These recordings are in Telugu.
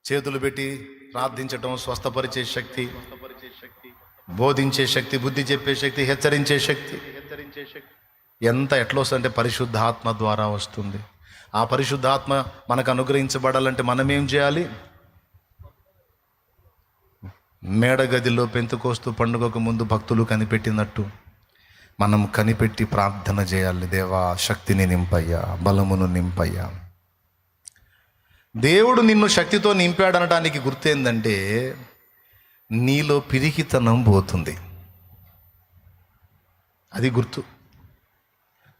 చేతులు పెట్టి ప్రార్థించటం, స్వస్థపరిచే శక్తి, బోధించే శక్తి, బుద్ధి చెప్పే శక్తి, హెచ్చరించే శక్తి ఎట్లా వస్తుందంటే పరిశుద్ధాత్మ ద్వారా వస్తుంది. ఆ పరిశుద్ధాత్మ మనకు అనుగ్రహించబడాలంటే మనం ఏం చేయాలి? మేడగదిలో పెంతుకోస్తు పండుగకు ముందు భక్తులు కనిపెట్టినట్టు మనం కనిపెట్టి ప్రార్థన చేయాలి. దేవా, శక్తిని నింపయ్యా, బలమును నింపయ్యా. దేవుడు నిన్ను శక్తితో నింపాడనడానికి గుర్తేందంటే నీలో పిరికితనం పోతుంది. అది గుర్తు.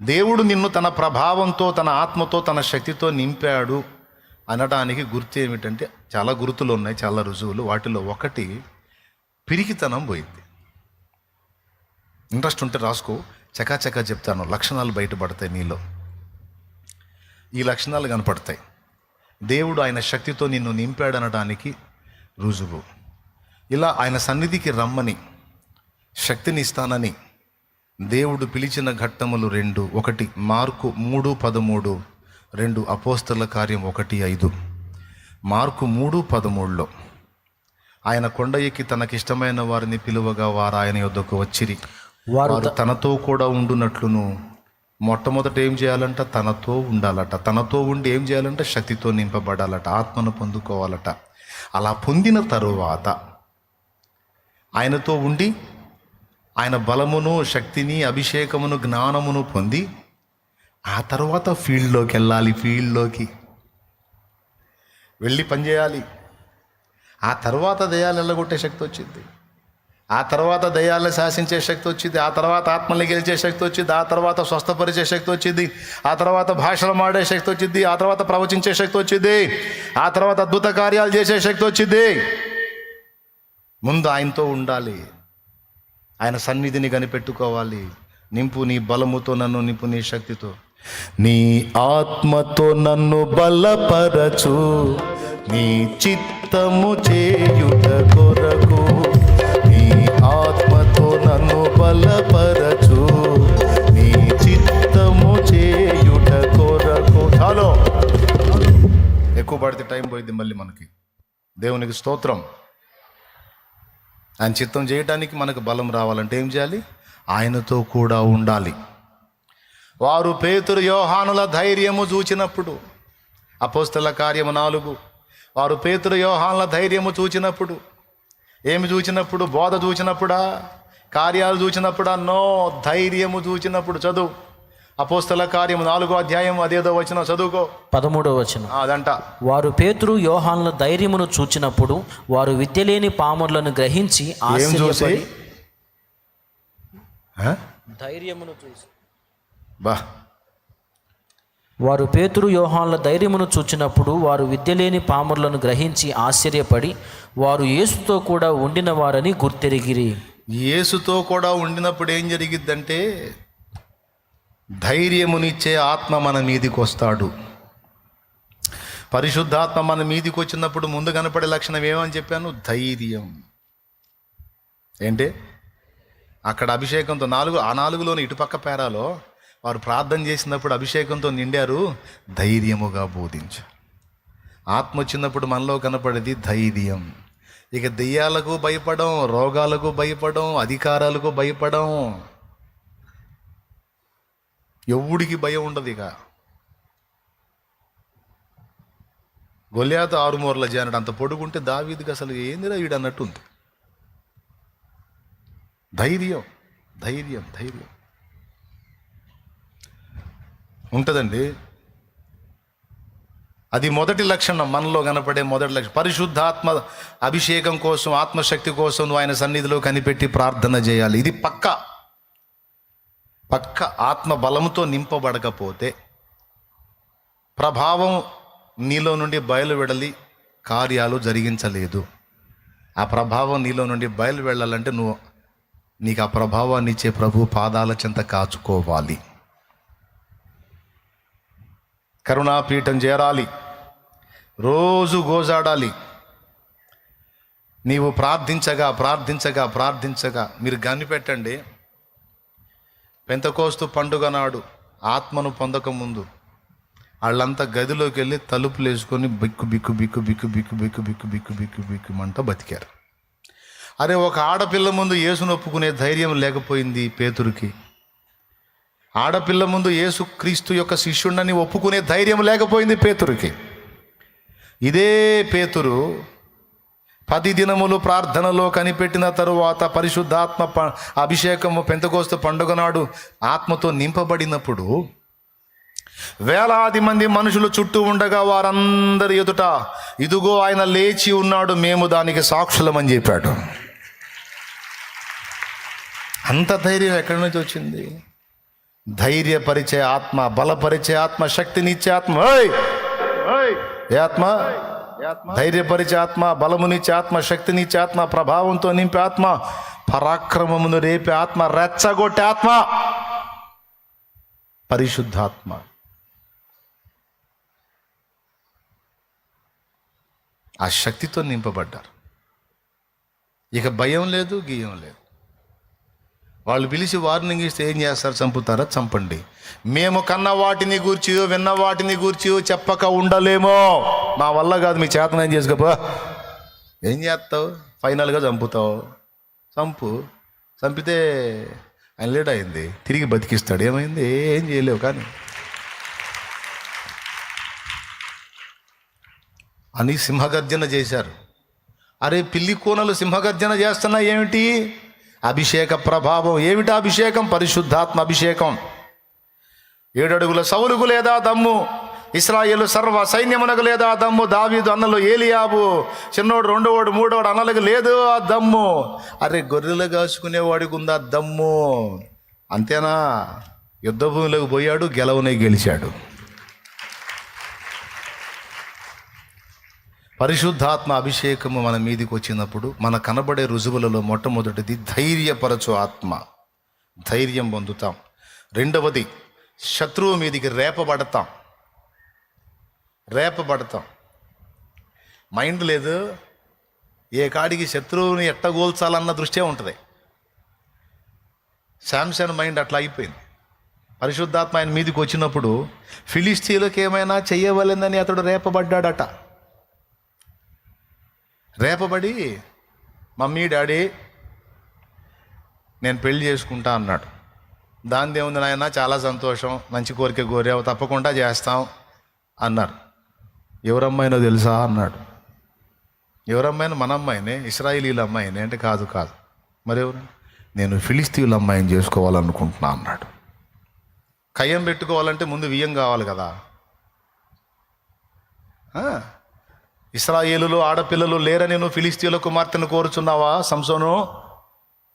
దేవుడు నిన్ను తన ప్రభావంతో, తన ఆత్మతో, తన శక్తితో నింపాడు అనడానికి గుర్తు ఏమిటంటే చాలా గుర్తులు ఉన్నాయి, చాలా రుజువులు. వాటిలో ఒకటి పిరికితనం పోయింది. ఇంట్రెస్ట్ ఉంటే రాసుకో, చకాచకా చెప్తాను. లక్షణాలు బయటపడతాయి నీలో. ఈ లక్షణాలు కనపడతాయి. దేవుడు ఆయన శక్తితో నిన్ను నింపాడనడానికి రుజువు. ఇలా ఆయన సన్నిధికి రమ్మని, శక్తిని ఇస్తానని దేవుడు పిలిచిన ఘట్టములు రెండు. ఒకటి మార్కు 3:13, 2 అపోస్తల కార్యం 1:5. మార్కు 3:13లో ఆయన కొండ ఎక్కి తనకిష్టమైన వారిని పిలువగా వారు ఆయన యొద్దకు వచ్చిరి. వారు తనతో కూడా ఉండునట్లును. మొట్టమొదట ఏం చేయాలంట? తనతో ఉండాలట. తనతో ఉండి ఏం చేయాలంటే శక్తితో నింపబడాలట, ఆత్మను పొందుకోవాలట. అలా పొందిన తరువాత ఆయనతో ఉండి ఆయన బలమును, శక్తిని, అభిషేకమును, జ్ఞానమును పొంది ఆ తర్వాత ఫీల్డ్లోకి వెళ్ళాలి. ఫీల్డ్లోకి వెళ్ళి పనిచేయాలి. ఆ తర్వాత దయ్యాలు వెళ్ళగొట్టే శక్తి వచ్చింది. ఆ తర్వాత దయ్యాలను శాసించే శక్తి వచ్చింది. ఆ తర్వాత ఆత్మల్ని గెలిచే శక్తి వచ్చింది. ఆ తర్వాత స్వస్థపరిచే శక్తి వచ్చింది. ఆ తర్వాత భాషలు మాడే శక్తి వచ్చింది. ఆ తర్వాత ప్రవచించే శక్తి వచ్చింది. ఆ తర్వాత అద్భుత కార్యాలు చేసే శక్తి వచ్చింది. ముందు ఆయనతో ఉండాలి, ఆయన సన్నిధిని కనిపెట్టుకోవాలి. నింపు నీ బలముతో నన్ను, నింపు నీ శక్తితో. నీ ఆత్మతో నన్ను బలపరచు, నీ చిత్తము చేయుట కొరకు. నీ ఆత్మతో నన్ను బలపరచు, నీ చిత్తము చేయుట కొరకు. చాలు, ఎక్కువ పడితే టైం పోయింది మళ్ళీ మనకి. దేవునికి స్తోత్రం. ఆయన చిత్తం చేయడానికి మనకు బలం రావాలంటే ఏం చేయాలి? ఆయనతో కూడా ఉండాలి. వారు పేతురు యోహానుల ధైర్యము చూచినప్పుడు, అపోస్తల కార్యము 4, వారు పేతురు యోహానుల ధైర్యము చూచినప్పుడు, ఏమి చూచినప్పుడు? బోధ చూచినప్పుడా? కార్యాలు చూచినప్పుడా? నో, ధైర్యము చూచినప్పుడు. చదువు అపోస్తల కార్యము 4వ అధ్యాయం, అదేదో వచనం చదువుకో, 13వ వచనం. అదంట. వారు పేతురు యోహానుల ధైర్యమును చూచినప్పుడు వారు విద్య లేని పామరులను గ్రహించి ఆశ్చర్యపడి, ధైర్యమును చూసి వారు పేతురు యోహానుల ధైర్యమును చూచినప్పుడు వారు విద్య లేని పామరులను గ్రహించి ఆశ్చర్యపడి వారు యేసుతో కూడా ఉండిన వారని గుర్తెరిగిరి. యేసుతో కూడా ఉండినప్పుడు ఏం జరిగిద్దంటే ధైర్యమునిచ్చే ఆత్మ మన మీదికి వస్తాడు. పరిశుద్ధాత్మ మన మీదికి వచ్చినప్పుడు ముందు కనపడే లక్షణం ఏమని చెప్పాను? ధైర్యం. ఏంటి అక్కడ అభిషేకంతో 4లోని ఇటుపక్క పేరాలో వారు ప్రార్థన చేసినప్పుడు అభిషేకంతో నిండారు. ధైర్యముగా బోధించు. ఆత్మ వచ్చినప్పుడు మనలో కనపడేది ధైర్యం. ఇక దెయ్యాలకు భయపడం, రోగాలకు భయపడం, అధికారాలకు భయపడం, ఎవడికి భయం ఉండదు. ఇక గొల్యాతు 6 మూరల జానడు అంత పొడుగుంటే దావీదుకి అసలు ఏందిరా వీడు అన్నట్టుంది. ధైర్యం, ధైర్యం, ధైర్యం ఉంటుందండి. అది మొదటి లక్షణం, మనలో కనపడే మొదటి లక్షణం. పరిశుద్ధాత్మ అభిషేకం కోసం, ఆత్మశక్తి కోసం నువ్వు ఆయన సన్నిధిలో కనిపెట్టి ప్రార్థన చేయాలి. ఇది పక్కా. ఆత్మ బలంతో నింపబడకపోతే ప్రభావం నీలో నుండి బయలువెడలి కార్యాలు జరిగించలేదు. ఆ ప్రభావం నీలో నుండి బయలు వెళ్ళాలంటే నీకు ఆ ప్రభావాన్ని ఇచ్చే ప్రభు పాదాల చెంత కాచుకోవాలి. కరుణాపీఠం చేరాలి, రోజు గోజాడాలి. నీవు ప్రార్థించగా ప్రార్థించగా ప్రార్థించగా మీరు కనిపెట్టండి. పెంతెకోస్తు పండుగ నాడు ఆత్మను పొందకముందు వాళ్ళంతా గదిలోకి వెళ్ళి తలుపులు వేసుకొని బిక్కు బిక్కు బిక్కు బిక్కు బిక్కు బిక్కు బిక్కు బిక్కు బిక్కు బిక్కుమంట బతికారు. అరే, ఒక ఆడపిల్ల ముందు యేసును ఒప్పుకునే ధైర్యం లేకపోయింది పేతురుకి. ఆడపిల్ల ముందు యేసు క్రీస్తు యొక్క శిష్యుడని ఒప్పుకునే ధైర్యం లేకపోయింది పేతురుకి. ఇదే పేతురు 10 దినములు ప్రార్థనలో కనిపెట్టిన తరువాత పరిశుద్ధాత్మ అభిషేకము పెంతెకోస్తు పండుగ నాడు ఆత్మతో నింపబడినప్పుడు వేలాది మంది మనుషులు చుట్టూ ఉండగా వారందరి ఎదుట ఇదిగో ఆయన లేచి ఉన్నాడు, మేము దానికి సాక్షులమని చెప్పాడు. అంత ధైర్యం ఎక్కడి నుంచి వచ్చింది? ధైర్యపరిచే ఆత్మ, బలపరిచే ఆత్మ, శక్తినిచ్చే ఆత్మ. ఏ ఆత్మ? ధైర్యపరిచే ఆత్మ, బలమునిచ్చే ఆత్మ, శక్తినిచ్చే ఆత్మ, ప్రభావంతో నింపే ఆత్మ, పరాక్రమమును రేపే ఆత్మ, రెచ్చగొట్టే ఆత్మ పరిశుద్ధాత్మ. ఆ శక్తితో నింపబడ్డారు. ఇక భయం లేదు, గీయం లేదు. వాళ్ళు పిలిచి వార్నింగ్ ఇస్తే ఏం చేస్తారు? చంపుతారా? చంపండి. మేము కన్న వాటిని గూర్చియో విన్న వాటిని గూర్చియో చెప్పక ఉండలేమో, మా వల్ల కాదు, మీ చేతనం చేసుకోపో. ఏం చేస్తావు? ఫైనల్గా చంపుతావు. చంపితే ఆయన లేట్ అయింది, తిరిగి బతికిస్తాడు. ఏమైంది? ఏం చేయలేవు. కానీ అని సింహగర్జన చేశారు. అరే, పిల్లి కోనలు సింహగర్జన చేస్తున్నా ఏమిటి? అభిషేక ప్రభావం. ఏమిటి అభిషేకం? పరిశుద్ధాత్మ అభిషేకం. 7 అడుగుల సౌలుకు లేదా దమ్ము, ఇశ్రాయేలు సర్వ సైన్యమునకు లేదా దమ్ము, దావీదు అన్నలు ఏలియాబు చిన్నోడు, రెండోవాడు, మూడోవాడు అన్నలకు లేదు ఆ దమ్ము. అరే, గొర్రెలు కాచుకునేవాడికి ఉందా దమ్ము? అంతేనా? యుద్ధ భూమిలోకి పోయాడు, గెలవనే గెలిచాడు. పరిశుద్ధాత్మ అభిషేకము మన మీదికి వచ్చినప్పుడు మన కనబడే రుజువులలో మొట్టమొదటిది ధైర్యపరచు ఆత్మ. ధైర్యం పొందుతాం. రెండవది శత్రువు మీదికి రేపబడతాం. మైండ్ లేదు, ఏ కాడికి శత్రువుని ఎట్టగోల్చాలన్న దృష్టే ఉంటుంది. శాంసన్ మైండ్ అట్లా అయిపోయింది. పరిశుద్ధాత్మ ఆయన మీదికి వచ్చినప్పుడు ఫిలిస్తీన్లకు ఏమైనా చెయ్యవలెందని అతడు రేపబడ్డాడట. రేపబడి, మమ్మీ డాడీ నేను పెళ్లి చేసుకుంటా అన్నాడు. దాని దేవుంది నాయన, చాలా సంతోషం, మంచి కోరిక కోరావు, తప్పకుండా చేస్తాం అన్నారు. ఎవరమ్మాయినో తెలుసా అన్నాడు. ఎవరమ్మాయిని? మన అమ్మాయినే, ఇశ్రాయేలీల అమ్మాయినే అంటే కాదు. మరెవరు? నేను ఫిలిస్తీన్ల అమ్మాయిని చేసుకోవాలనుకుంటున్నా అన్నాడు. కయ్యం పెట్టుకోవాలంటే ముందు వియ్యం కావాలి కదా. ఇశ్రాయేలులో ఆడపిల్లలు లేరని నువ్వు ఫిలిస్తీన్ల కుమార్తెను కోరుచున్నావా సంసోను?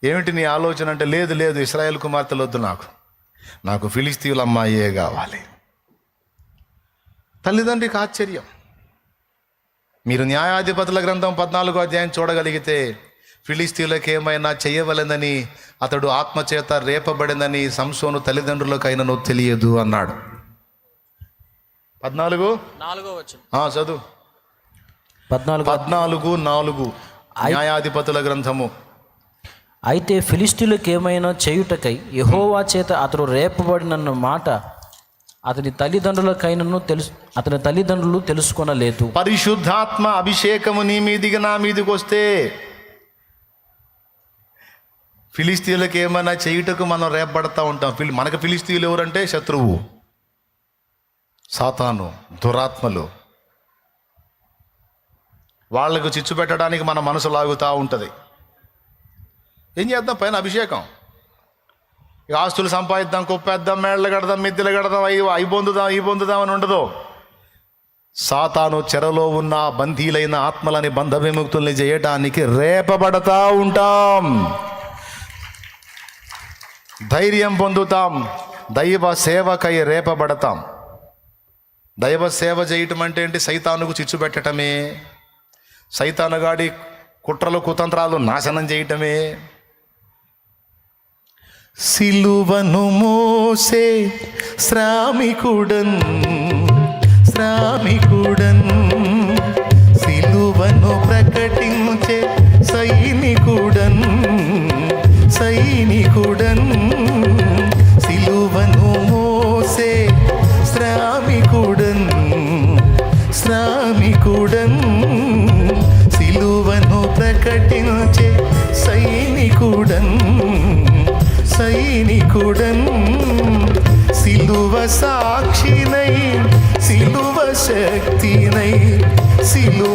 ఏమిటి నీ ఆలోచన అంటే, లేదు ఇశ్రాయేల్ కుమార్తెలు వద్దు, నాకు ఫిలిస్తీన్ల అమ్మాయే కావాలి. తల్లిదండ్రికి ఆశ్చర్యం. మీరు న్యాయాధిపతుల గ్రంథం 14వ అధ్యాయం చూడగలిగితే, ఫిలిస్తీన్లకు ఏమైనా చేయవలెనని అతడు ఆత్మచేత రేపబడిందని సంసోను తల్లిదండ్రులకైనను తెలియదు అన్నాడు. 14:4 చదువు. 14:4 న్యాయాధిపతుల గ్రంథము. అయితే ఫిలిష్తీయులకు ఏమైనా చేయుటకై యెహోవా చేత అతడు రేపబడినన్న మాట అతని తల్లిదండ్రులు తెలుసుకొనలేదు. పరిశుద్ధాత్మ అభిషేకము నీ మీదికి నా మీదికి వస్తే ఫిలిస్తీయులకు ఏమైనా చేయుటకు మనం రేపబడతా ఉంటాం. మనకు ఫిలిస్తీయులు ఎవరంటే శత్రువు, సాతాను, దురాత్మలు. వాళ్లకు చిచ్చు పెట్టడానికి మన మనసు లాగుతూ ఉంటుంది. ఏం చేద్దాం? పైన అభిషేకం. ఇక ఆస్తులు సంపాదిద్దాం, కుప్పేద్దాం, మేళ్ళలు కడదాం, మిద్దెలు కడదాం, అవి పొందుదాం అని ఉండదు. సాతాను చెరలో ఉన్న బందీలైన ఆత్మలని బంధ విముక్తుల్ని చేయటానికి రేపబడతా ఉంటాం. ధైర్యం పొందుతాం. దైవ సేవకై రేపబడతాం. దైవ సేవ చేయటం అంటే ఏంటి? సైతానుకు చిచ్చు పెట్టడమే, సైతానుగాడి కుట్రలు కుతంత్రాలు నాశనం చేయటమే. సిలువను మోసే శ్రామికుడన్ సిలువను ప్రకటించే సైనికుడన్ సిలువను మోసే శ్రామికుడన్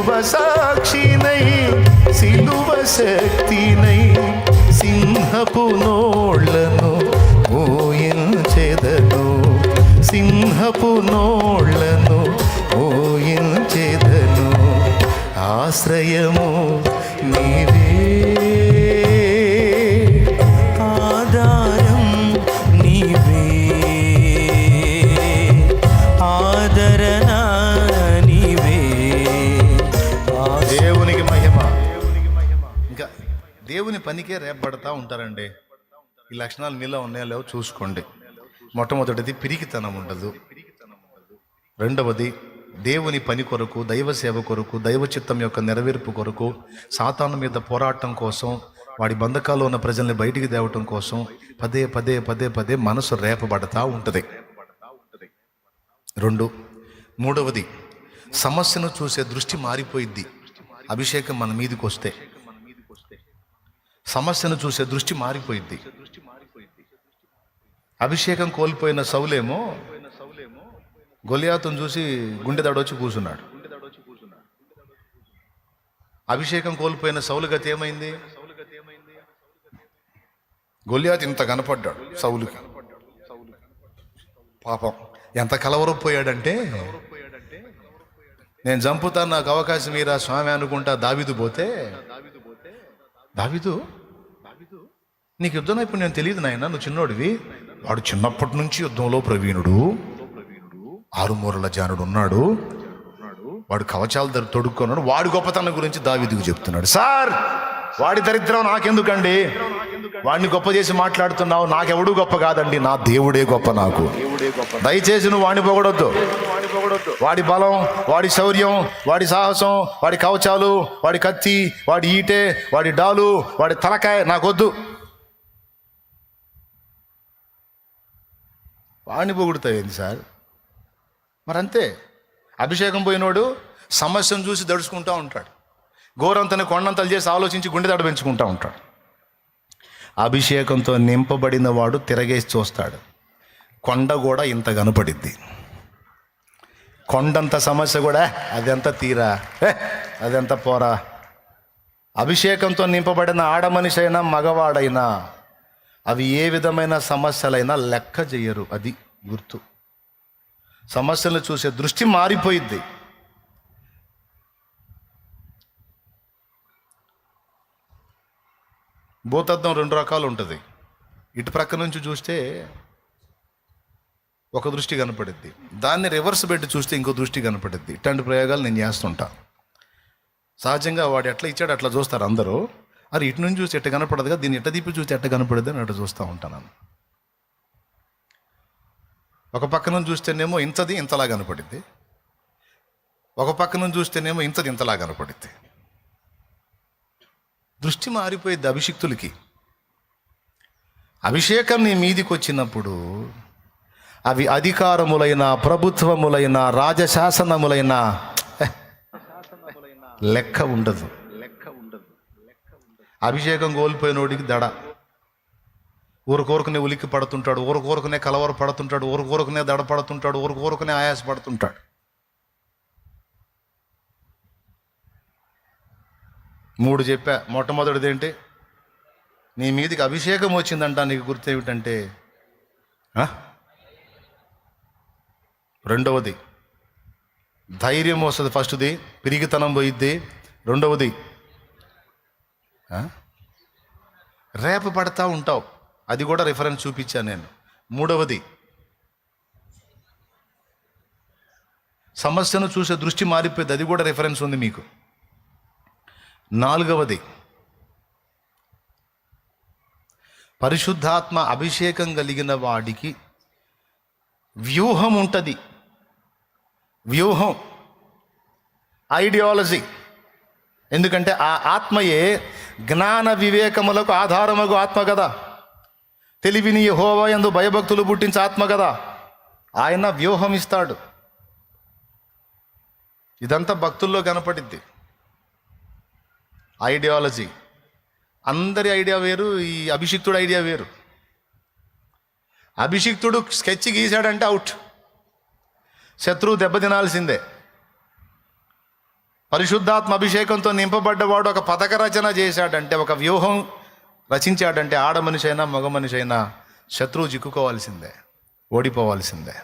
సిలువ సాక్షినై సిలువ శక్తినై సింహపు నోళ్లను ఊయించెదను, సింహపు నోళ్లను ఊయించెదను. ఆశ్రయము నీవే, ఆధారం నీవే, ఆదరణ నీవే. దేవునికి మహిమ. ఇంకా దేవుని పనికే రేపబడతా ఉంటారండి. ఈ లక్షణాలు మీలో ఉన్నాయో లేవో చూసుకోండి. మొట్టమొదటిది పిరికితనం ఉండదు. రెండవది దేవుని పని కొరకు, దైవ సేవ కొరకు, దైవ చిత్తం యొక్క నెరవేర్పు కొరకు, సాతాను మీద పోరాటం కోసం, వాడి బంధకాల్లో ఉన్న ప్రజల్ని బయటికి తేవటం కోసం పదే పదే పదే పదే మనసు రేపబడతా ఉంటుంది. మూడవది సమస్యను చూసే దృష్టి మారిపోయిద్ది. అభిషేకం మన మీదకి వస్తే సమస్యను చూసే దృష్టి మారిపోయిద్ది. అభిషేకం కోల్పోయిన సౌలేమో గొలియాతును చూసి గుండె దడొచ్చి కూర్చున్నాడు. అభిషేకం కోల్పోయిన సౌలు గతి ఏమైంది? గొలియాతు ఇంత కనపడ్డాడు సౌలుకి. పాపం ఎంత కలవరపోయాడంటే, నేను చంపుతాను, నాకు అవకాశం మీరా స్వామి అనుకుంటా దావీదు పోతే, దావీదు నీకు యుద్ధం ఇప్పుడు నేను తెలియదు నాయన, నువ్వు చిన్నోడివి. వాడు చిన్నప్పటి నుంచి యుద్ధంలో ప్రవీణుడు, ఆరుమూరల జానుడు ఉన్నాడు, వాడు కవచాలు తొడుక్కున్నాడు. వాడి గొప్పతనం గురించి దావీదుకు చెప్తున్నాడు. సార్, వాడి దరిద్రం నాకెందుకండి, వాడిని గొప్ప చేసి మాట్లాడుతున్నావు, నాకెవడు గొప్ప కాదండి, నా దేవుడే గొప్ప నాకు. దయచేసి నువ్వు వాడిని పొగడొద్దు. వాడి బలం, వాడి శౌర్యం, వాడి సాహసం, వాడి కవచాలు, వాడి కత్తి, వాడి ఈటె, వాడి డాలు, వాడి తలకాయ నాకొద్దు. వాడిని పొగుడుతాయింది సార్. మరంతే. అభిషేకం పోయినోడు సమస్యను చూసి దడుచుకుంటూ ఉంటాడు. గోరంతని కొండంతలు చేసి ఆలోచించి గుండె దడ పెంచుకుంటూ ఉంటాడు. అభిషేకంతో నింపబడిన వాడు తిరగేసి చూస్తాడు. కొండ కూడా ఇంత కనపడిద్ది. కొండంత సమస్య కూడా అదెంత తీరా, అదెంత పోరా. అభిషేకంతో నింపబడిన ఆడమనిషి అయినా మగవాడైనా అవి ఏ విధమైన సమస్యలైనా లెక్క చెయ్యరు. అది గుర్తు. సమస్యలను చూసే దృష్టి మారిపోయిద్ది. భూతద్దం 2 రకాలు ఉంటుంది. ఇటు ప్రక్క నుంచి చూస్తే ఒక దృష్టి కనపడిద్ది, దాన్ని రివర్స్ పెట్టి చూస్తే ఇంకో దృష్టి కనపడిద్ది. ఇట్లాంటి ప్రయోగాలు నేను చేస్తుంటా. సహజంగా వాడు ఎట్లా ఇచ్చాడు అట్లా చూస్తారు అందరూ. అది ఇటు నుంచి చూస్తే ఎట్ట కనపడదుగా, దీన్ని ఎట్ట తిప్పి చూస్తే ఎట్ట కనపడదు అని అట్లా చూస్తూ ఉంటాను. ఒక పక్క నుంచి చూస్తేనేమో ఇంతది ఇంతలా కనపడిద్ది, ఒక పక్క నుంచి చూస్తేనేమో ఇంతది ఇంతలా కనపడిద్ది. దృష్టి మారిపోయిద్ది అభిషిక్తులకి. అభిషేకం నీ మీదికి వచ్చినప్పుడు అవి అధికారములైన, ప్రభుత్వములైన, రాజశాసనములైన లెక్క ఉండదు. అభిషేకం కోల్పోయినోడికి దడ. ఊరుకోరుకునే ఉలిక్కి పడుతుంటాడు, ఊరుకోరుకునే కలవర పడుతుంటాడు, ఊరుకోరుకునే దడ పడుతుంటాడు, ఊరుకోరుకునే ఆయాస పడుతుంటాడు. మూడు చెప్పా. మొట్టమొదటిది ఏంటి? నీ మీదికి అభిషేకం వచ్చిందంట. నీకు గుర్తు ఏమిటంటే, రెండవది ధైర్యం వస్తుంది. ఫస్ట్ది పిరిగితనం పోయిద్ది. రెండవది రేప పడతా ఉంటావు, అది కూడా రిఫరెన్స్ చూపించాను నేను. మూడవది సమస్యను చూసే దృష్టి మారిపోయింది, అది కూడా రిఫరెన్స్ ఉంది మీకు. నాలుగవది పరిశుద్ధాత్మ అభిషేకం కలిగిన వాడికి వ్యూహం ఉంటుంది. వ్యూహం, ఐడియాలజీ. ఎందుకంటే ఆ ఆత్మయే జ్ఞాన వివేకములకు ఆధారమగు ఆత్మ కదా. తెలివిని యెహోవా యందు భయభక్తులు పుట్టించే ఆత్మ కదా. ఆయన వ్యూహం ఇస్తాడు. ఇదంతా భక్తుల్లో కనపడిద్ది. ఐడియాలజీ, అందరి ఐడియా వేరు, ఈ అభిషిక్తుడు ఐడియా వేరు. అభిషిక్తుడు స్కెచ్ గీశాడంటే అవుట్, శత్రువు దెబ్బతినాల్సిందే. పరిశుద్ధాత్మ అభిషేకంతో నింపబడ్డవాడు ఒక పథక రచన చేశాడంటే, ఒక వ్యూహం రచించాడంటే, ఆడ మనిషి అయినా మగ మనిషి అయినా శత్రువు చిక్కుకోవాల్సిందే, ఓడిపోవాల్సిందే.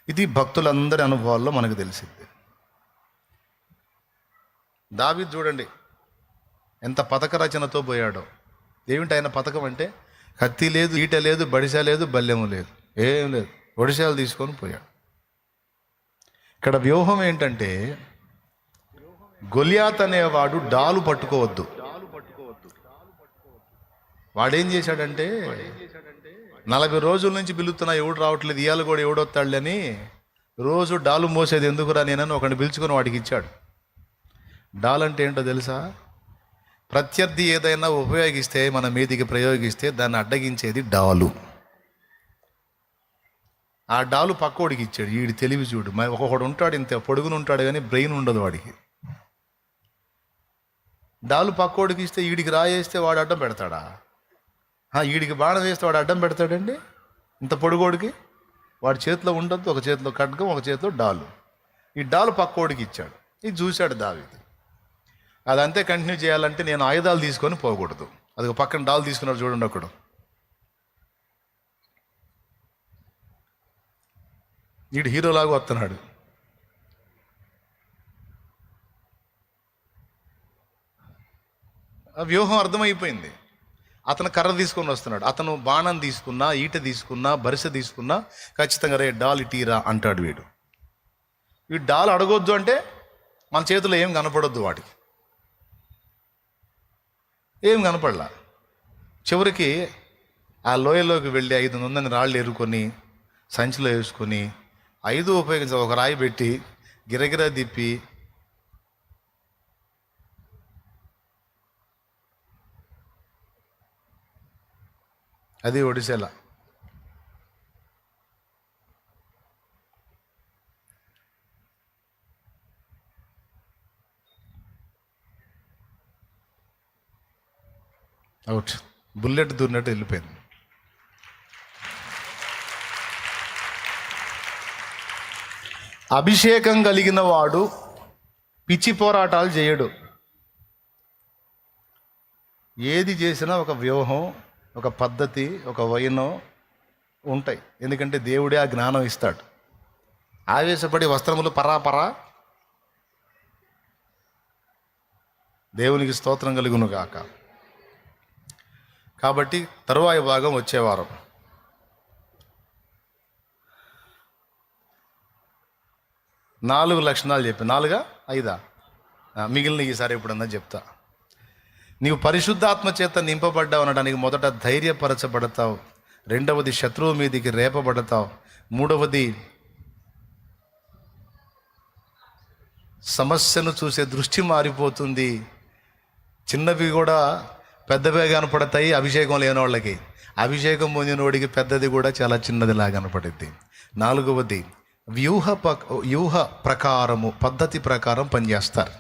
ఇది భక్తులందరి అనుభవాల్లో మనకు తెలిసింది. దావీదు చూడండి ఎంత పథక రచనతో పోయాడో. ఏమిటి ఆయన పథకం అంటే, కత్తి లేదు, ఈట లేదు, బడిస లేదు, బల్లెము లేదు, ఏం లేదు, ఒడిశాలు తీసుకొని పోయాడు. ఇక్కడ వ్యూహం ఏంటంటే, గొలియాత్ అనేవాడు డాలు పట్టుకోవద్దు. వాడేం చేశాడంటే, 40 రోజుల నుంచి పిలుస్తున్నా ఎవడు రావట్లేదు, ఇవాళ కూడా ఎవడొస్తాడులని రోజు డాలు మోసేది ఎందుకురా నేనని ఒకడిని పిలుచుకొని వాడికి ఇచ్చాడు. డాల్ అంటే ఏంటో తెలుసా? ప్రత్యర్థి ఏదైనా ఉపయోగిస్తే, మన మీదికి ప్రయోగిస్తే దాన్ని అడ్డగించేది డాలు. ఆ డాలు పక్కోడికి ఇచ్చాడు. వీడి తెలివి చూడు. ఒక్కొక్కడు ఉంటాడు ఇంత పొడుగును ఉంటాడు కానీ బ్రెయిన్ ఉండదు వాడికి. డాలు పక్కోడికి ఇస్తే వీడికి రాయేస్తే వాడు అడ్డం పెడతాడా? వీడికి బాణం వేస్తే వాడు అడ్డం పెడతాడండి? ఇంత పొడుగోడికి వాడి చేతిలో ఉండద్దు, ఒక చేతిలో ఖడ్గం, ఒక చేతిలో డాలు. ఈ డాలు పక్కోడికి ఇచ్చాడు. ఇది చూశాడు దావీదు. అదంతే కంటిన్యూ చేయాలంటే నేను ఆయుధాలు తీసుకొని పోకూడదు. అది ఒక పక్కన డాలు తీసుకున్నాడు చూడండి ఒకడు. వీడు హీరోలాగా వస్తున్నాడు. ఆ వ్యూహం అర్థమైపోయింది. అతను కర్ర తీసుకొని వస్తున్నాడు. అతను బాణం తీసుకున్నా, ఈట తీసుకున్నా, బరిసె తీసుకున్నా ఖచ్చితంగా రే డాల్ ఇటీరా అంటాడు వీడు. వీడు డాల్ అడగొద్దు అంటే మన చేతిలో ఏం కనపడొద్దు, వాడికి ఏం కనపడలా. చివరికి ఆ లోయలోకి వెళ్ళి 5 నుందని రాళ్ళు ఎరుకొని సంచిలో వేసుకొని 5 ఉపయోగించి ఒక రాయి పెట్టి గిరగిరా తిప్పి అది ఒడిసేలా. అవుట్. బుల్లెట్ దూరినట్టు వెళ్ళిపోయింది. అభిషేకం కలిగిన వాడు పిచ్చి పోరాటాలు చేయడు. ఏది చేసినా ఒక వ్యూహం, ఒక పద్ధతి, ఒక వైనం ఉంటాయి. ఎందుకంటే దేవుడే ఆ జ్ఞానం ఇస్తాడు. ఆవేశపడి వస్త్రములు పరాపరా, దేవునికి స్తోత్రం కలుగును గాక. కాబట్టి తరువాయి భాగం వచ్చేవారం. నాలుగు లక్షణాలు చెప్పి 4 5 మిగిలిన ఈసారి ఎప్పుడన్నా చెప్తా. నీవు పరిశుద్ధాత్మ చేత నింపబడ్డావు అనడానికి మొదట ధైర్యపరచబడతావు, రెండవది శత్రువు మీదికి రేపబడతావు, మూడవది సమస్యను చూసే దృష్టి మారిపోతుంది. చిన్నవి కూడా పెద్దవే కనపడతాయి అభిషేకం లేని వాళ్ళకి. అభిషేకం పొందినోడికి పెద్దది కూడా చాలా చిన్నదిలా కనపడుద్ది. నాలుగవది వ్యూహ ప్రకారము, పద్ధతి ప్రకారం పనిచేస్తారు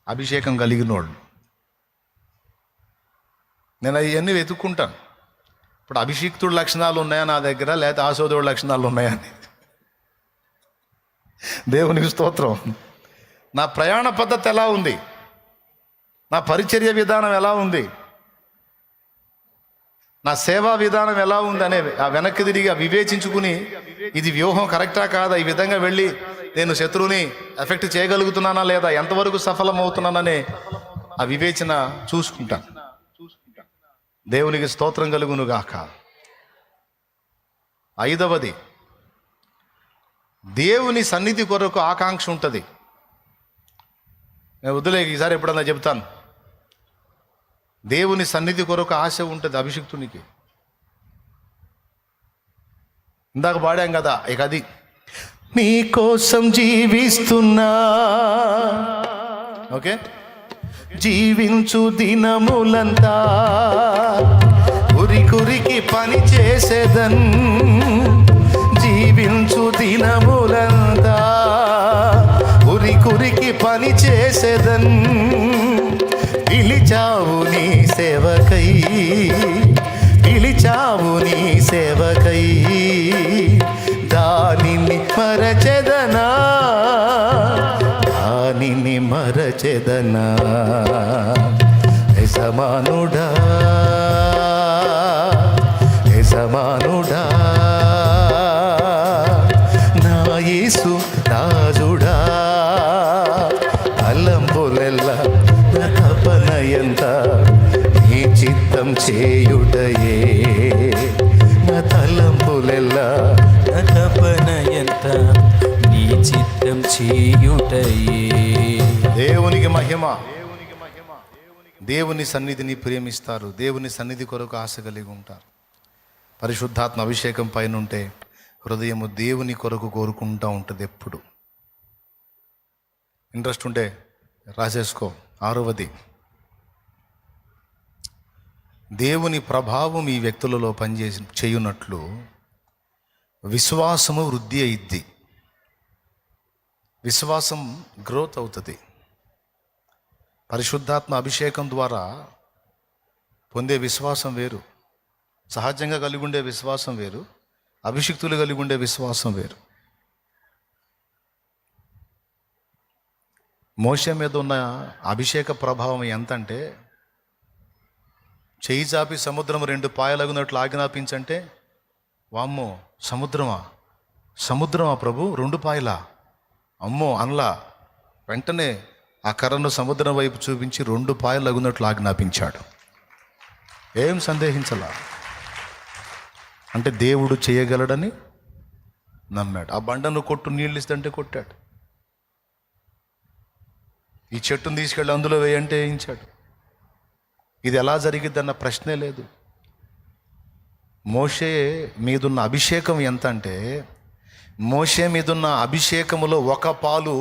అభిషేకం కలిగిన వాళ్ళు. నేను అవన్నీ వెతుక్కుంటాను. ఇప్పుడు అభిషిక్తుడి లక్షణాలు ఉన్నాయా నా దగ్గర, లేకపోతే ఆశోదవుడి లక్షణాలు ఉన్నాయా అని. దేవునికి స్తోత్రం. నా ప్రయాణ పద్ధతి ఎలా ఉంది, నా పరిచర్య విధానం ఎలా ఉంది, నా సేవా విధానం ఎలా ఉంది అనే ఆ వెనక్కి తిరిగి వివేచించుకుని ఇది వ్యూహం కరెక్టా కాదా, ఈ విధంగా వెళ్ళి నేను శత్రువుని ఎఫెక్ట్ చేయగలుగుతున్నానా లేదా, ఎంతవరకు సఫలం అవుతున్నాననే ఆ వివేచన చూసుకుంటాను. దేవునికి స్తోత్రం కలుగును గాక. 5వది దేవుని సన్నిధి కొరకు ఆకాంక్ష ఉంటుంది. నేను వద్దులే, ఈసారి ఎప్పుడన్నా చెప్తాను. దేవుని సన్నిధి కొరకు ఆశ ఉంటుంది అభిషిక్తునికి. ఇందాక పాడాం కదా, ఇక అది నీ కోసం జీవిస్తున్నా, ఓకే, జీవించు దినములంతా కురికి పని చేసేదన్, జీవించు దినములంతా కురికి పని చేసేదన్, పిలిచావు నీ సేవకై, పిలిచావు నీ సేవకై, దానిని మరచెదనా, దానిని మరచెదనా యజమానుడా యజమానుడా నా యేసు రాజుడా తలంపులెల్ల నా తపన ఎంత నీ చిత్తం చేయుటయే నా తలంపులెల్ల నా తపన ఎంత నీ చిత్తం చేయుటయే. దేవునికి మహిమ. దేవుని సన్నిధిని ప్రేమిస్తారు, దేవుని సన్నిధి కొరకు ఆశ కలిగి ఉంటారు. పరిశుద్ధాత్మ అభిషేకం పైన ఉంటే హృదయము దేవుని కొరకు కోరుకుంటూ ఉంటుంది. ఎప్పుడు ఇంట్రెస్ట్ ఉంటే రాసేసుకో. 6వది, దేవుని ప్రభావం ఈ వ్యక్తులలో చేయునట్లు విశ్వాసము వృద్ధి అయిద్ది. విశ్వాసం గ్రోత్ అవుతుంది. పరిశుద్ధాత్మ అభిషేకం ద్వారా పొందే విశ్వాసం వేరు, సహజంగా కలిగి ఉండే విశ్వాసం వేరు, అభిషిక్తులు కలిగి ఉండే విశ్వాసం వేరు. మోషే మీద ఉన్న అభిషేక ప్రభావం ఎంతంటే, చేయి చాపి సముద్రం 2 పాయలగునట్లు ఆజ్ఞాపించంటే, వామ్మో సముద్రమా ప్రభు 2 పాయలా, అమ్మో అనలా. వెంటనే ఆ కర్రను సముద్రం వైపు చూపించి 2 పాయలగునట్లు ఆజ్ఞాపించాడు. ఏం సందేహించలా. అంటే దేవుడు చేయగలడని నమ్మాడు. ఆ బండను కొట్టు, నీళ్ళు ఇస్తుంటే కొట్టాడు. ఈ చెట్టును తీసుకెళ్ళి అందులో వేయంటే వేయించాడు. ఇది ఎలా జరిగిద్దన్న ప్రశ్నే లేదు. మోషే మీదున్న అభిషేకం ఎంత అంటే, మోషే మీదున్న అభిషేకములో 1 పాలు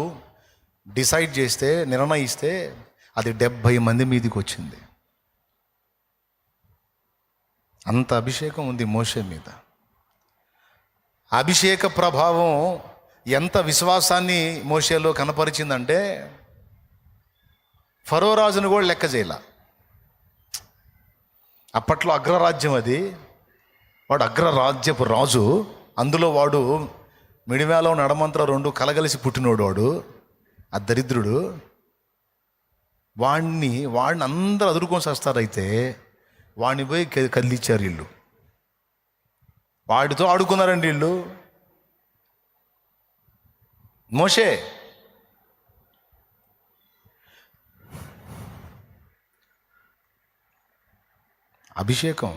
డిసైడ్ చేస్తే, నిర్ణయిస్తే అది 70 మంది మీదికి వచ్చింది. అంత అభిషేకం ఉంది మోషే మీద. అభిషేక ప్రభావం ఎంత విశ్వాసాన్ని మోషేలో కనపరిచిందంటే, ఫరో రాజును కూడా లెక్క చేయాల. అప్పట్లో అగ్రరాజ్యం అది. వాడు అగ్రరాజ్యపు రాజు. అందులో వాడు మిడిమేలో నడమంత్ర 2 కలగలిసి పుట్టినోడు. వాడు ఆ దరిద్రుడు. వాడిని అందరూ అదురుకొని వస్తారైతే వాడిని పోయి కదిలిచ్చారు వీళ్ళు. వాడితో ఆడుకున్నారండి వీళ్ళు. మోషే అభిషేకం.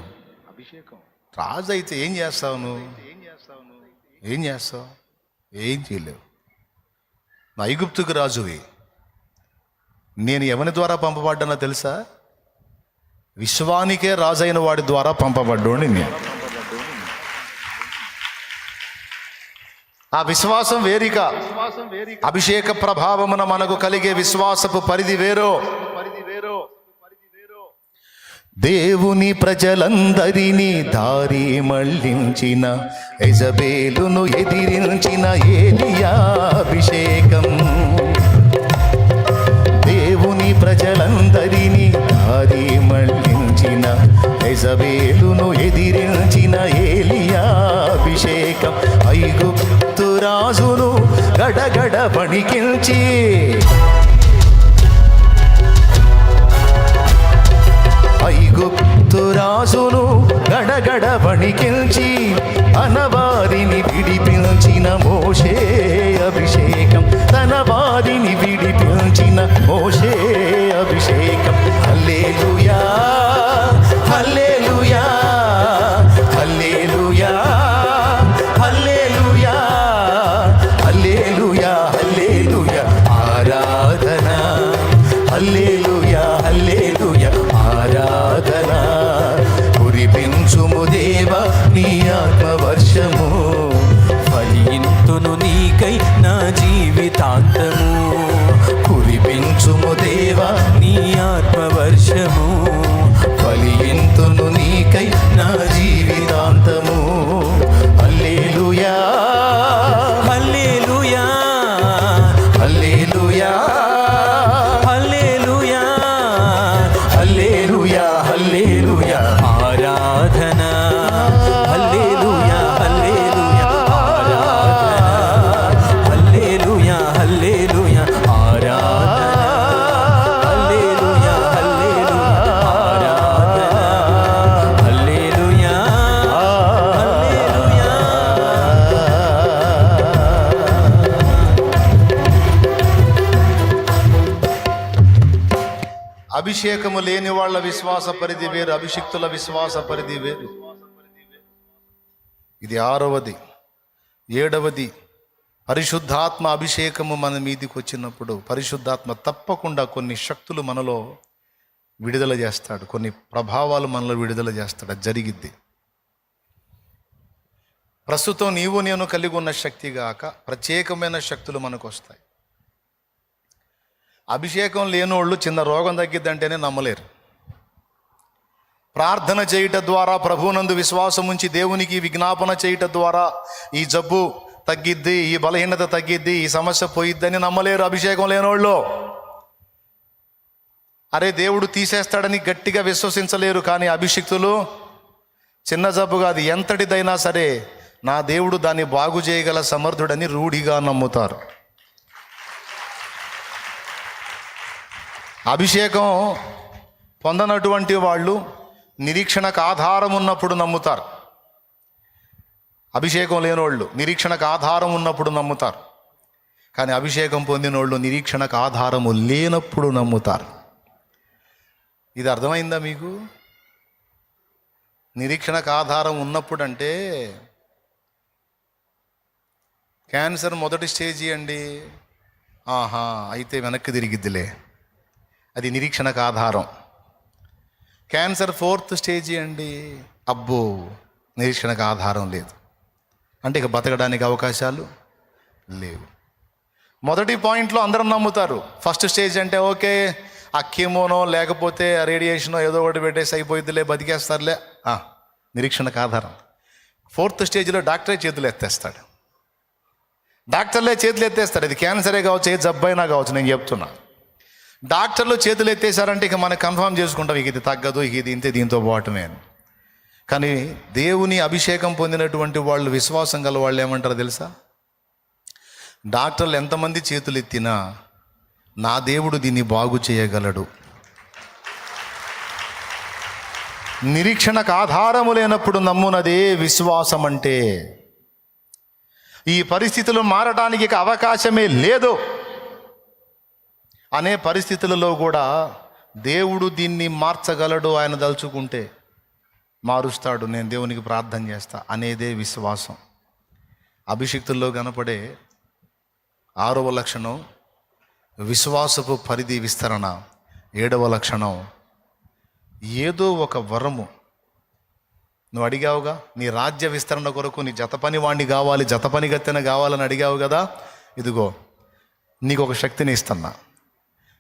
రాజు అయితే ఏం చేస్తావు నువ్వు? ఏం చేస్తావు? ఏం చేయలేవు. నా ఐగుప్తుకు రాజువి. నేను ఎవరి ద్వారా పంపబడ్డానో తెలుసా? విశ్వానికే రాజైన వాడి ద్వారా పంపబడ్డోని నేను. ఆ విశ్వాసం వేరిక. అభిషేక ప్రభావమున మనకు కలిగే విశ్వాసపు పరిధి వేరో. దేవుని ప్రజలందరినీ దారి మళ్ళించిన యెజబేలును ఎదిరించిన ఏలియా అభిషేకం. దేవుని ప్రజలందరినీ దారి మళ్ళించిన యెజబేలును ఎదిరించిన ఏలియా అభిషేకం. ఐగుప్తు రాజును గడగడ వణికించి, ఐగుప్తు రాజును గడగడ వణికించి అనవారిని విడిపించిన మోషే అభిషేకం. తన వారిని విడిపించిన మోషే అభిషేకం. హల్లెలూయా హల్లెలూయా హల్లెలూయా హల్లెలూయా హల్లెలూయా హల్లెలూయా ఆరాధన. హల్లెలూయా హల్లెలూయా ఆరాధన. కురిపించుము దేవా నీ ఆత్మవర్షము. ఫలింతును నీకై నా జీవితాంతము. కురిపించుము దేవా నీ ఆత్మవర్షము. ఫలింతును నీకై నా జీవితాంతము. హల్లెలూయా హల్లెలూయా హల్లెలూయా హల్లెలూయా హల్లెలూయా హల్లెలూయా ఆరాధన. హల్లెలూయా హల్లెలూయా ఆరాధన. హల్లెలూయా హల్లెలూయా ఆరాధన. అభిషేకము లేని వాళ్ళ విశ్వాస పరిధి వేరు, అభిషిక్తుల విశ్వాస పరిధి వేరు. ఇది 6వది. 7వది, పరిశుద్ధాత్మ అభిషేకము మన మీదికి వచ్చినప్పుడు పరిశుద్ధాత్మ తప్పకుండా కొన్ని శక్తులు మనలో విడుదల చేస్తాడు, కొన్ని ప్రభావాలు మనలో విడుదల చేస్తాడు. అది జరిగిద్ది. ప్రస్తుతం నీవు నేను కలిగి ఉన్న శక్తి గాక ప్రత్యేకమైన శక్తులు మనకు వస్తాయి. అభిషేకం లేనోళ్ళు చిన్న రోగం తగ్గిద్దంటేనే నమ్మలేరు. ప్రార్థన చేయట ద్వారా, ప్రభువునందు విశ్వాసం ఉంచి దేవునికి విజ్ఞాపన చేయట ద్వారా ఈ జబ్బు తగ్గిద్ది, ఈ బలహీనత తగ్గిద్ది, ఈ సమస్య పోయిద్దని నమ్మలేరు అభిషేకం లేనోళ్ళు. అరే దేవుడు తీసేస్తాడని గట్టిగా విశ్వసించలేరు. కానీ అభిషిక్తులు చిన్న జబ్బు కాదు, ఎంతటిదైనా సరే నా దేవుడు దాన్ని బాగు చేయగల సమర్థుడని రూఢిగా నమ్ముతారు. అభిషేకం పొందనటువంటి వాళ్ళు నిరీక్షణకు ఆధారం ఉన్నప్పుడు నమ్ముతారు. అభిషేకం లేనోళ్ళు నిరీక్షణకు ఆధారం ఉన్నప్పుడు నమ్ముతారు. కానీ అభిషేకం పొందినోళ్ళు నిరీక్షణకు ఆధారము లేనప్పుడు నమ్ముతారు. ఇది అర్థమైందా మీకు? నిరీక్షణకు ఆధారం ఉన్నప్పుడు అంటే క్యాన్సర్ మొదటి స్టేజీ అండి, ఆహా అయితే వెనక్కి తిరిగిద్దిలే, అది నిరీక్షణకు ఆధారం. క్యాన్సర్ 4th స్టేజీ అండి, అబ్బో నిరీక్షణకు ఆధారం లేదు, అంటే ఇక బతకడానికి అవకాశాలు లేవు. మొదటి పాయింట్లో అందరం నమ్ముతారు. ఫస్ట్ స్టేజ్ అంటే ఓకే, ఆ కీమోనో లేకపోతే రేడియేషనో ఏదో ఒకటి పెట్టేసి అయిపోయిద్దిలే, బతికేస్తారులే, నిరీక్షణకు ఆధారం. 4th స్టేజ్లో డాక్టరే చేతులు ఎత్తేస్తాడు. డాక్టర్లే చేతులు ఎత్తేస్తాడు. ఇది క్యాన్సరే కావచ్చు, ఏ జబ్బైనా కావచ్చు, నేను చెప్తున్నా. డాక్టర్లు చేతులు ఎత్తేసారంటే ఇక మనం కన్ఫర్మ్ చేసుకుంటాం, ఇక ఇది తగ్గదు, ఇక ఇది ఇంతే, దీంతో పోవటమే అని. కానీ దేవుని అభిషేకం పొందినటువంటి వాళ్ళు, విశ్వాసం గల వాళ్ళు ఏమంటారో తెలుసా? డాక్టర్లు ఎంతమంది చేతులు ఎత్తినా నా దేవుడు దీన్ని బాగు చేయగలడు. నిరీక్షణకు ఆధారము లేనప్పుడు నమ్మునదే విశ్వాసం అంటే. ఈ పరిస్థితులు మారడానికి ఇక అవకాశమే లేదు అనే పరిస్థితులలో కూడా దేవుడు దీన్ని మార్చగలడు, ఆయన దలుచుకుంటే మారుస్తాడు, నేను దేవునికి ప్రార్థన చేస్తా అనేదే విశ్వాసం. అభిషిక్తుల్లో కనపడే 6వ లక్షణం విశ్వాసపు పరిధి విస్తరణ. 7వ లక్షణం ఏదో ఒక వరము. నువ్వు అడిగావుగా, నీ రాజ్య విస్తరణ కొరకు నీ జతపని వాణ్ణి కావాలి, జతపని గత్తెన కావాలని అడిగావు కదా, ఇదిగో నీకు ఒక శక్తిని ఇస్తున్నా,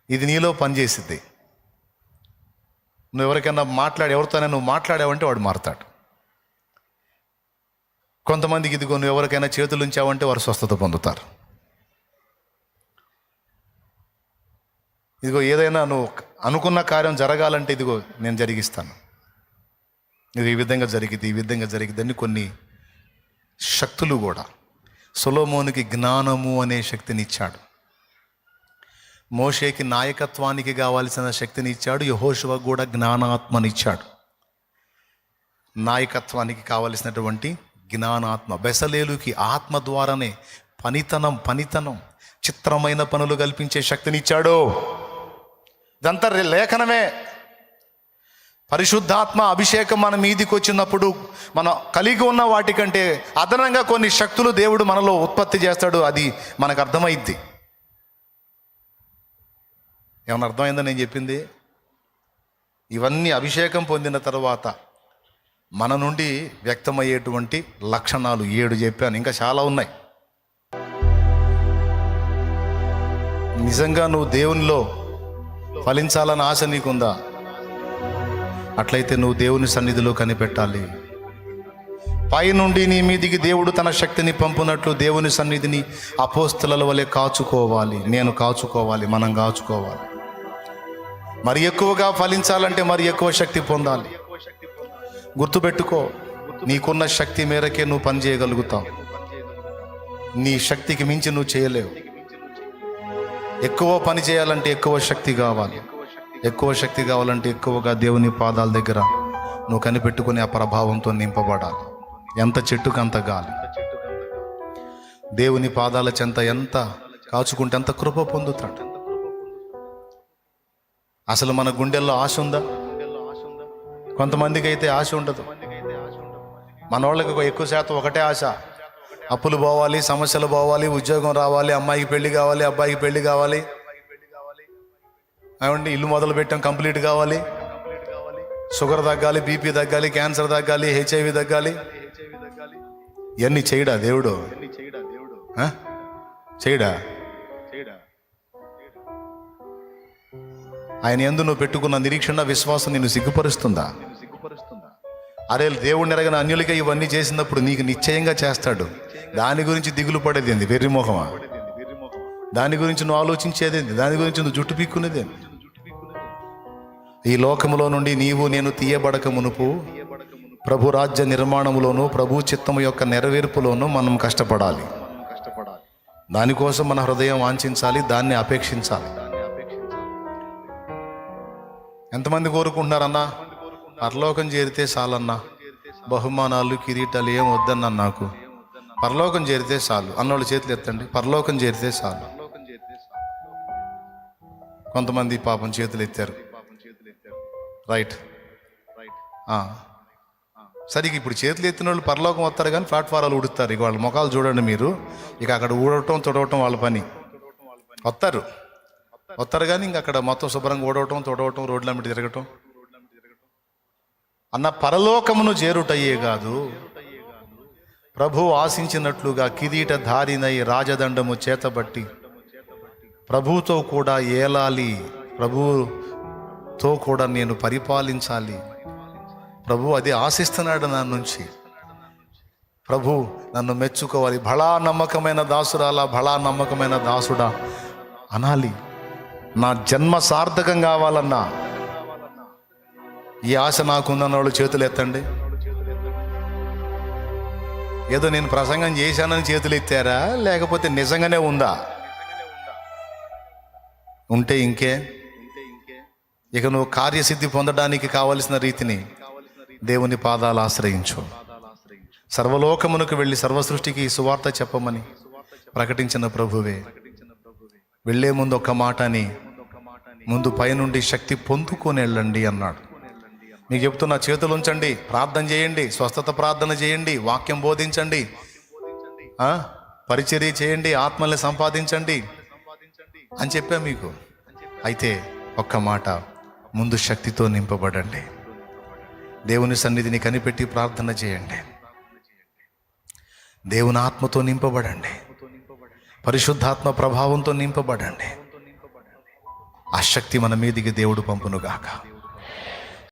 ఇది నీలో పనిచేసిద్ది. నువ్వు ఎవరికైనా ఎవరితోనే నువ్వు మాట్లాడావంటే వాడు మారుతాడు. కొంతమందికి ఇదిగో నువ్వు ఎవరికైనా చేతులు ఉంచావంటే వారు స్వస్థత పొందుతారు. ఇదిగో ఏదైనా నువ్వు అనుకున్న కార్యం జరగాలంటే ఇదిగో నేను జరిగిస్తాను, ఇది ఈ విధంగా జరిగింది, ఈ విధంగా జరిగిందని కొన్ని శక్తులు కూడా. సొలొమోనుకి జ్ఞానము అనే శక్తిని ఇచ్చాడు. మోషేకి నాయకత్వానికి కావాల్సిన శక్తిని ఇచ్చాడు. యెహోషువకు కూడా జ్ఞానాత్మనిచ్చాడు. నాయకత్వానికి కావలసినటువంటి జ్ఞానాత్మ. బెసలేలుకి ఆత్మ ద్వారానే పనితనం చిత్రమైన పనులు కల్పించే శక్తినిచ్చాడు. ఇదంతా లేఖనమే. పరిశుద్ధాత్మ అభిషేకం మన మీదికి వచ్చినప్పుడు మనం కలిగి ఉన్న వాటికంటే అదనంగా కొన్ని శక్తులు దేవుడు మనలో ఉత్పత్తి చేస్తాడు. అది మనకు అర్థమైద్ది. ఏమన్నా అర్థమైందో నేను చెప్పింది? ఇవన్నీ అభిషేకం పొందిన తర్వాత మన నుండి వ్యక్తమయ్యేటువంటి లక్షణాలు 7 చెప్పాను, ఇంకా చాలా ఉన్నాయి. నిజంగా నువ్వు దేవునిలో ఫలించాలని ఆశ నీకుందా? అట్లయితే నువ్వు దేవుని సన్నిధిలో కనిపెట్టాలి. పై నుండి నీ మీదికి దేవుడు తన శక్తిని పంపునట్లు దేవుని సన్నిధిని అపోస్తలుల వలె కాచుకోవాలి. నేను కాచుకోవాలి, మనం కాచుకోవాలి. మరి ఎక్కువగా ఫలించాలంటే మరి ఎక్కువ శక్తి పొందాలి. గుర్తుపెట్టుకో, నీకున్న శక్తి మేరకే నువ్వు పని చేయగలుగుతావు. నీ శక్తికి మించి నువ్వు చేయలేవు. ఎక్కువ పని చేయాలంటే ఎక్కువ శక్తి కావాలి. ఎక్కువ శక్తి కావాలంటే ఎక్కువగా దేవుని పాదాల దగ్గర నువ్వు కనిపెట్టుకుని ఆ ప్రభావంతో నింపబడాలి. ఎంత చెట్టుకు అంత గాలి. దేవుని పాదాల చెంత ఎంత కాచుకుంటే అంత కృప పొందుతాడు. అసలు మన గుండెల్లో ఆశ ఉందా? కొంతమందికి అయితే ఆశ ఉండదు. మన వాళ్ళకి ఎక్కువ శాతం ఒకటే ఆశ, అప్పులు పోవాలి, సమస్యలు పోవాలి, ఉద్యోగం రావాలి, అమ్మాయికి పెళ్లి కావాలి, అబ్బాయికి పెళ్లి కావాలి, ఏమండి ఇల్లు మొదలు పెట్టాం కంప్లీట్ కావాలి, షుగర్ తగ్గాలి, బీపీ తగ్గాలి, క్యాన్సర్ తగ్గాలి, HIV తగ్గాలి. ఇవన్నీ చేయడా దేవుడు? చేయడా? ఆయన యందు నువ్వు పెట్టుకున్న నిరీక్షణ, విశ్వాసం నిన్ను సిగ్గుపరుస్తుందా? అరే దేవుడిని ఎరగని అన్యులకే ఇవన్నీ చేసినప్పుడు నీకు నిశ్చయంగా చేస్తాడు. దాని గురించి దిగులు పడేది ఏంది? వెర్రిమోహమా? దాని గురించి నువ్వు ఆలోచించేదేంది? దాని గురించి నువ్వు జుట్టు పీక్కునేదేంది? ఈ లోకములో నుండి నీవు నేను తీయబడక మునుపు ప్రభు రాజ్య నిర్మాణములోను, ప్రభు చిత్తము యొక్క నెరవేర్పులోను మనం కష్టపడాలి. దానికోసం మన హృదయం వాంఛించాలి, దాన్ని అపేక్షించాలి. ఎంతమంది కోరుకుంటున్నారన్నా? పరలోకం చేరితే చాలన్నా, బహుమానాలు కిరీటాలు ఏం వద్దన్నా, నాకు పరలోకం చేరితే చాలు అన్నోళ్ళు చేతులు ఎత్తండి. పరలోకం చేరితే చాలు. కొంతమంది పాపం చేతులు ఎత్తారు. రైట్. సరిగ్గా ఇప్పుడు చేతులు ఎత్తిన వాళ్ళు పరలోకం వస్తారు కానీ ప్లాట్ఫారాలు ఉడుస్తారు. ఇక వాళ్ళ ముఖాలు చూడండి మీరు. ఇక అక్కడ ఊడవటం తుడవటం వాళ్ళ పని. వస్తారు కానీ ఇంక అక్కడ మొత్తం శుభ్రంగా ఊడవటం తుడవటం, రోడ్ల మీద తిరగటం. అన్న పరలోకమును చేరుటయ్యే కాదు, ప్రభు ఆశించినట్లుగా కిరీటధారినై రాజదండము చేతబట్టి ప్రభుతో కూడా ఏలాలి, ప్రభుతో కూడా నేను పరిపాలించాలి. ప్రభు అది ఆశిస్తున్నాడు నా నుంచి. ప్రభు నన్ను మెచ్చుకోవాలి. భళా నమ్మకమైన దాసురాలా, భళా నమ్మకమైన దాసుడా అనాలి. నా జన్మ సార్థకం కావాలన్నా ఈ ఆశ నాకుందన్న వాళ్ళు చేతులు ఎత్తండి. ఏదో నేను ప్రసంగం చేశానని చేతులు ఎత్తారా, లేకపోతే నిజంగానే ఉందా? ఉంటే ఇంకే. ఇక నువ్వు కార్యసిద్ధి పొందడానికి కావలసిన రీతిని దేవుని పాదాలు ఆశ్రయించు. సర్వలోకమునకు వెళ్ళి సర్వసృష్టికి సువార్త చెప్పమని ప్రకటించిన ప్రభువే వెళ్ళే ముందు ఒక్క మాటని, ముందు పైనుండి శక్తి పొందుకొని వెళ్ళండి అన్నాడు. మీకు చెప్తున్నా, చేతులు ఉంచండి, ప్రార్థన చేయండి, స్వస్థత ప్రార్థన చేయండి, వాక్యం బోధించండి, పరిచర్య చేయండి, ఆత్మల్ని సంపాదించండి అని చెప్పా మీకు. అయితే ఒక్క మాట, ముందు శక్తితో నింపబడండి. దేవుని సన్నిధిని కనిపెట్టి ప్రార్థన చేయండి. దేవుని ఆత్మతో నింపబడండి. పరిశుద్ధాత్మ ప్రభావంతో నింపబడండి. ఆ శక్తి మన మీదికి దేవుడు పంపునుగాక.